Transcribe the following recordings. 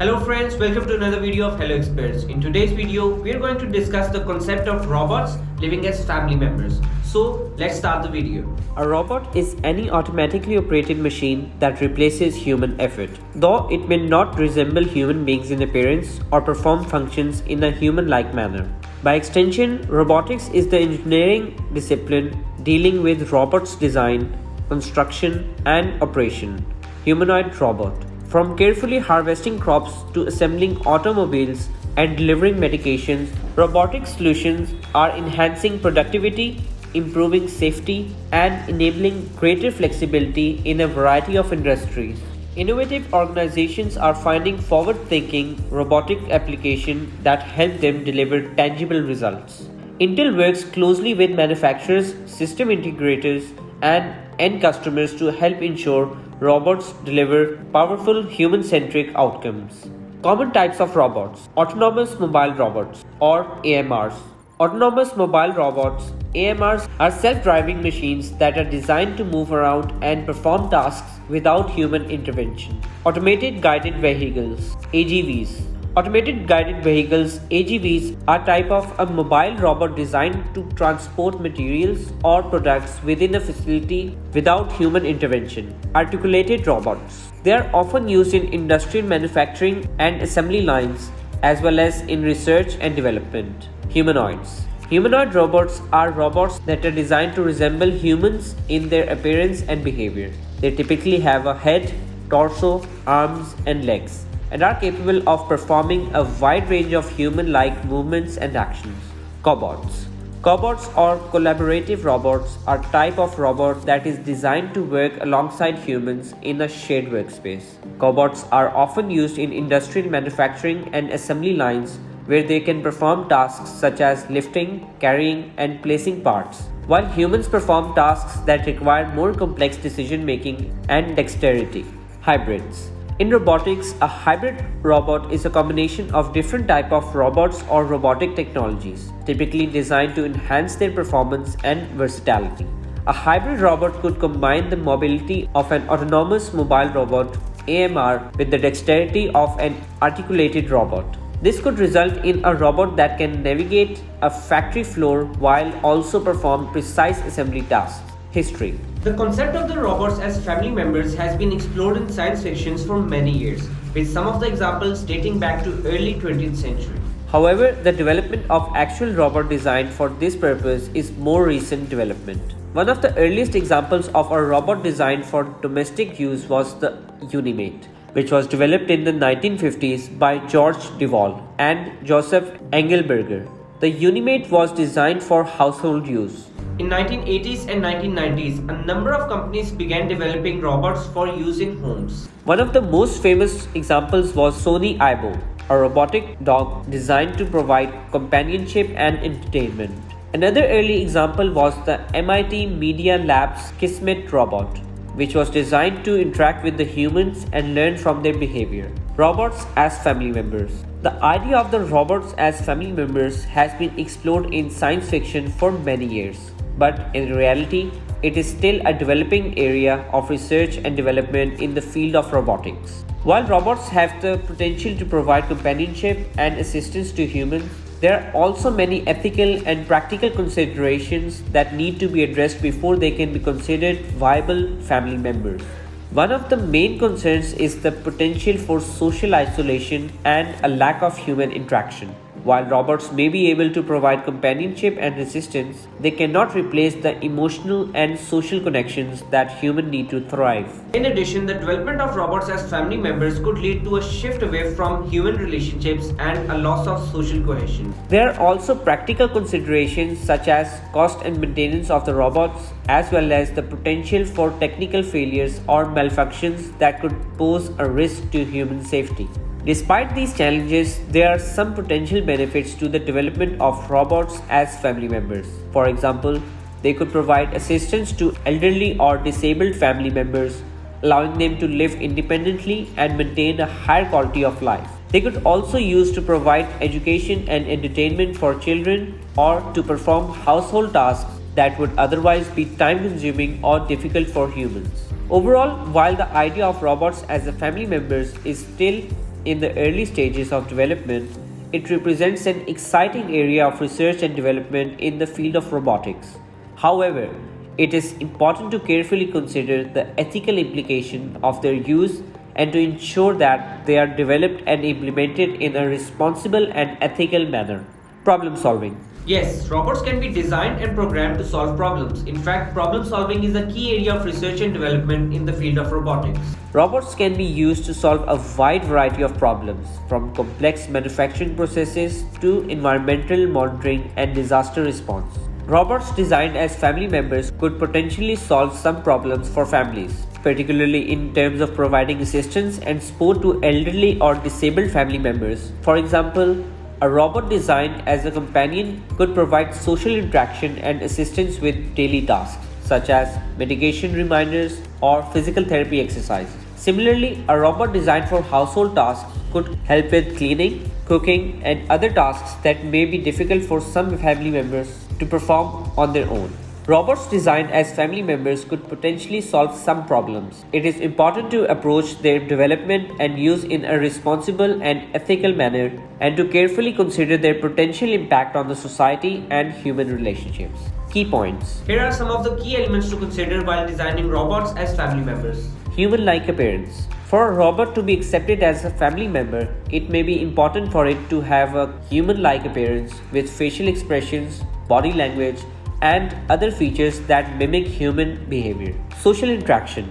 Hello friends, welcome to another video of Hello Experts. In today's video, we are going to discuss the concept of robots living as family members. So let's start the video. A robot is any automatically operated machine that replaces human effort, though it may not resemble human beings in appearance or perform functions in a human-like manner. By extension, robotics is the engineering discipline dealing with robots' design, construction, and operation. Humanoid robot. From carefully harvesting crops to assembling automobiles and delivering medications, robotic solutions are enhancing productivity, improving safety, and enabling greater flexibility in a variety of industries. Innovative organizations are finding forward-thinking robotic applications that help them deliver tangible results. Intel works closely with manufacturers, system integrators, and end customers to help ensure robots deliver powerful human-centric outcomes. Common types of robots: autonomous mobile robots or AMRs. Autonomous mobile robots (AMRs) are self-driving machines that are designed to move around and perform tasks without human intervention. Automated guided vehicles (AGVs). Automated guided vehicles (AGVs) are type of a mobile robot designed to transport materials or products within a facility without human intervention. Articulated robots. They are often used in industrial manufacturing and assembly lines, as well as in research and development. Humanoids. Humanoid robots are robots that are designed to resemble humans in their appearance and behavior. They typically have a head, torso, arms, and legs, and are capable of performing a wide range of human-like movements and actions. Cobots. Cobots or collaborative robots are a type of robot that is designed to work alongside humans in a shared workspace. Cobots are often used in industrial manufacturing and assembly lines where they can perform tasks such as lifting, carrying, and placing parts, while humans perform tasks that require more complex decision-making and dexterity. Hybrids. In robotics, a hybrid robot is a combination of different types of robots or robotic technologies, typically designed to enhance their performance and versatility. A hybrid robot could combine the mobility of an autonomous mobile robot (AMR) with the dexterity of an articulated robot. This could result in a robot that can navigate a factory floor while also perform precise assembly tasks. History. The concept of the robots as family members has been explored in science fiction for many years, with some of the examples dating back to early 20th century. However, the development of actual robot design for this purpose is more recent development. One of the earliest examples of a robot designed for domestic use was the Unimate, which was developed in the 1950s by George Devol and Joseph Engelberger. The Unimate was designed for household use. In 1980s and 1990s, a number of companies began developing robots for use in homes. One of the most famous examples was Sony Aibo, a robotic dog designed to provide companionship and entertainment. Another early example was the MIT Media Lab's Kismet robot, which was designed to interact with the humans and learn from their behavior. Robots as family members. The idea of the robots as family members has been explored in science fiction for many years, but in reality, it is still a developing area of research and development in the field of robotics. While robots have the potential to provide companionship and assistance to humans, there are also many ethical and practical considerations that need to be addressed before they can be considered viable family members. One of the main concerns is the potential for social isolation and a lack of human interaction. While robots may be able to provide companionship and assistance, they cannot replace the emotional and social connections that humans need to thrive. In addition, the development of robots as family members could lead to a shift away from human relationships and a loss of social cohesion. There are also practical considerations such as cost and maintenance of the robots, as well as the potential for technical failures or malfunctions that could pose a risk to human safety. Despite these challenges, there are some potential benefits to the development of robots as family members. For example, they could provide assistance to elderly or disabled family members, allowing them to live independently and maintain a higher quality of life. They could also use to provide education and entertainment for children or to perform household tasks that would otherwise be time-consuming or difficult for humans. Overall, while the idea of robots as family members is still in the early stages of development, it represents an exciting area of research and development in the field of robotics. However, it is important to carefully consider the ethical implication of their use and to ensure that they are developed and implemented in a responsible and ethical manner. Problem solving. Yes, robots can be designed and programmed to solve problems. In fact, problem solving is a key area of research and development in the field of robotics. Robots can be used to solve a wide variety of problems, from complex manufacturing processes to environmental monitoring and disaster response. Robots designed as family members could potentially solve some problems for families, particularly in terms of providing assistance and support to elderly or disabled family members. For example, a robot designed as a companion could provide social interaction and assistance with daily tasks, such as medication reminders or physical therapy exercises. Similarly, a robot designed for household tasks could help with cleaning, cooking, and other tasks that may be difficult for some family members to perform on their own. Robots designed as family members could potentially solve some problems. It is important to approach their development and use in a responsible and ethical manner and to carefully consider their potential impact on the society and human relationships. Key points. Here are some of the key elements to consider while designing robots as family members. Human-like appearance. For a robot to be accepted as a family member, it may be important for it to have a human-like appearance with facial expressions, body language, and other features that mimic human behavior. Social interaction.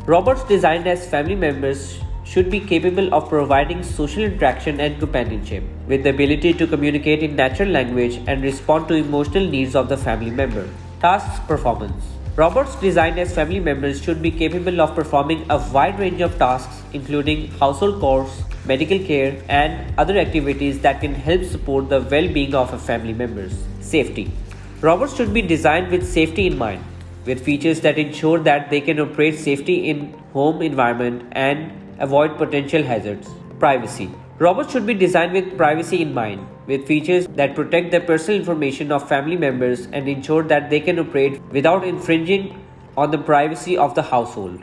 Robots designed as family members should be capable of providing social interaction and companionship, with the ability to communicate in natural language and respond to emotional needs of the family member. Tasks performance. Robots designed as family members should be capable of performing a wide range of tasks, including household chores, medical care, and other activities that can help support the well-being of a family members. Safety. Robots should be designed with safety in mind, with features that ensure that they can operate safely in home environment and avoid potential hazards. Privacy. Robots should be designed with privacy in mind, with features that protect the personal information of family members and ensure that they can operate without infringing on the privacy of the household.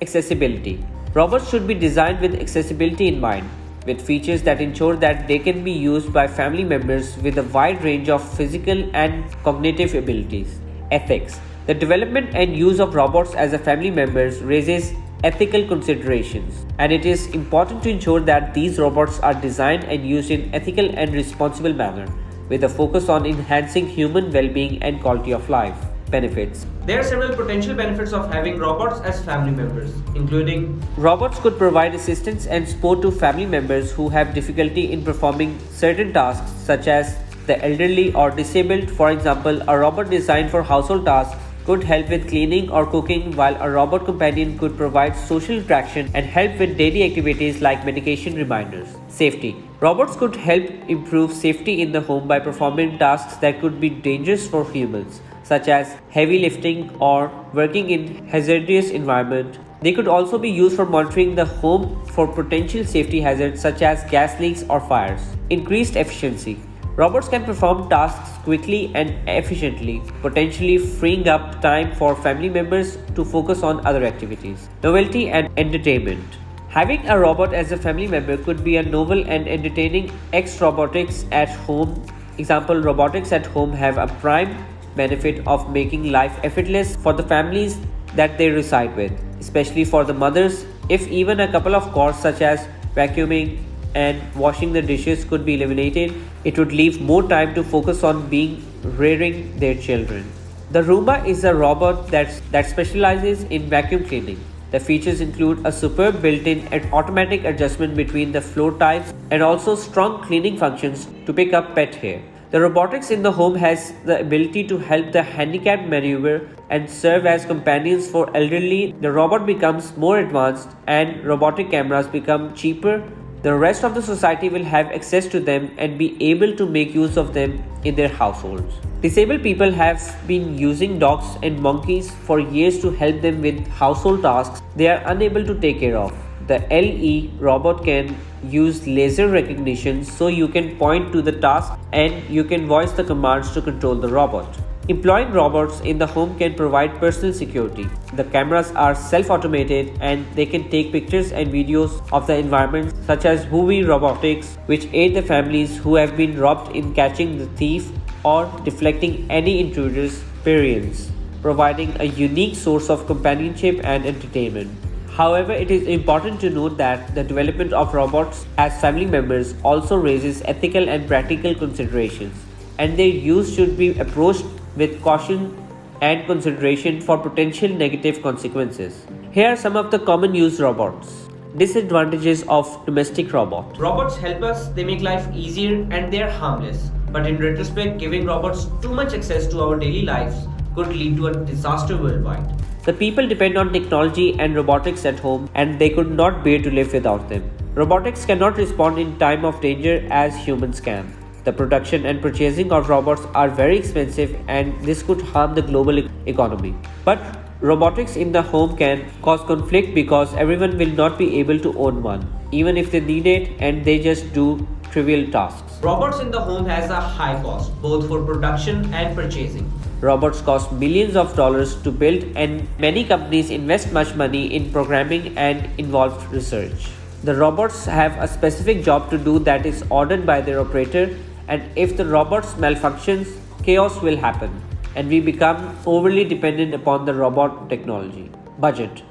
Accessibility. Robots should be designed with accessibility in mind, with features that ensure that they can be used by family members with a wide range of physical and cognitive abilities. Ethics. The development and use of robots as a family members raises ethical considerations, and it is important to ensure that these robots are designed and used in ethical and responsible manner, with a focus on enhancing human well-being and quality of life. Benefits. There are several potential benefits of having robots as family members, including robots could provide assistance and support to family members who have difficulty in performing certain tasks, such as the elderly or disabled. For example, a robot designed for household tasks could help with cleaning or cooking, while a robot companion could provide social interaction and help with daily activities like medication reminders. Safety. Robots could help improve safety in the home by performing tasks that could be dangerous for humans, such as heavy lifting or working in hazardous environment. They could also be used for monitoring the home for potential safety hazards such as gas leaks or fires. Increased efficiency. Robots can perform tasks quickly and efficiently, potentially freeing up time for family members to focus on other activities. Novelty and entertainment. Having a robot as a family member could be a novel and entertaining robotics at home. Example, robotics at home have a prime benefit of making life effortless for the families that they reside with, especially for the mothers. If even a couple of chores such as vacuuming and washing the dishes could be eliminated, it would leave more time to focus on rearing their children. The Roomba is a robot that specializes in vacuum cleaning. The features include a superb built-in and automatic adjustment between the floor tiles and also strong cleaning functions to pick up pet hair. The robotics in the home has the ability to help the handicapped maneuver and serve as companions for elderly. The robot becomes more advanced and robotic cameras become cheaper. The rest of the society will have access to them and be able to make use of them in their households. Disabled people have been using dogs and monkeys for years to help them with household tasks they are unable to take care of. The LE robot can use laser recognition, so you can point to the task and you can voice the commands to control the robot. Employing robots in the home can provide personal security. The cameras are self-automated and they can take pictures and videos of the environment, such as Humanoid Robotics, which aid the families who have been robbed in catching the thief or deflecting any intruder's appearance, providing a unique source of companionship and entertainment. However, it is important to note that the development of robots as family members also raises ethical and practical considerations, and their use should be approached with caution and consideration for potential negative consequences. Here are some of the common use robots. Disadvantages of domestic robots. Robots help us, they make life easier and they are harmless. But in retrospect, giving robots too much access to our daily lives could lead to a disaster worldwide. The people depend on technology and robotics at home, and they could not bear to live without them. Robotics cannot respond in time of danger as humans can. The production and purchasing of robots are very expensive, and this could harm the global economy. But robotics in the home can cause conflict because everyone will not be able to own one, even if they need it and they just do trivial tasks. Robots in the home has a high cost, both for production and purchasing. Robots cost millions of dollars to build, and many companies invest much money in programming and involved research. The robots have a specific job to do that is ordered by their operator, and if the robots malfunctions, chaos will happen, and we become overly dependent upon the robot technology. Budget.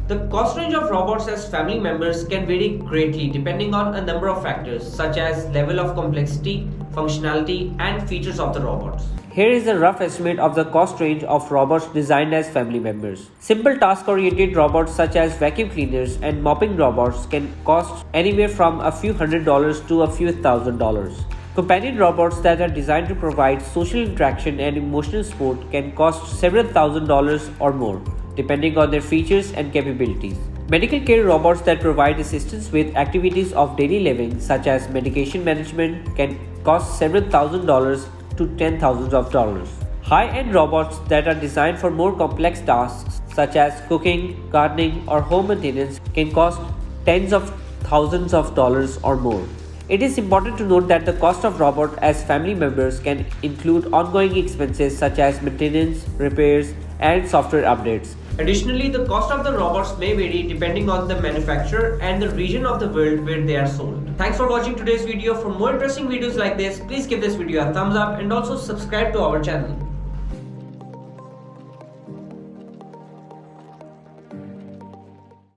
The cost range of robots as family members can vary greatly depending on a number of factors such as level of complexity, functionality, and features of the robots. Here is a rough estimate of the cost range of robots designed as family members. Simple task-oriented robots such as vacuum cleaners and mopping robots can cost anywhere from a few $100s to a few $1,000s. Companion robots that are designed to provide social interaction and emotional support can cost several $1,000s or more, depending on their features and capabilities. Medical care robots that provide assistance with activities of daily living, such as medication management, can cost several $1,000s to $10,000s. High-end robots that are designed for more complex tasks, such as cooking, gardening, or home maintenance, can cost tens of thousands of dollars or more. It is important to note that the cost of robots as family members can include ongoing expenses such as maintenance, repairs, and software updates. Additionally, the cost of the robots may vary depending on the manufacturer and the region of the world where they are sold. Thanks for watching today's video. For more interesting videos like this, please give this video a thumbs up and also subscribe to our channel.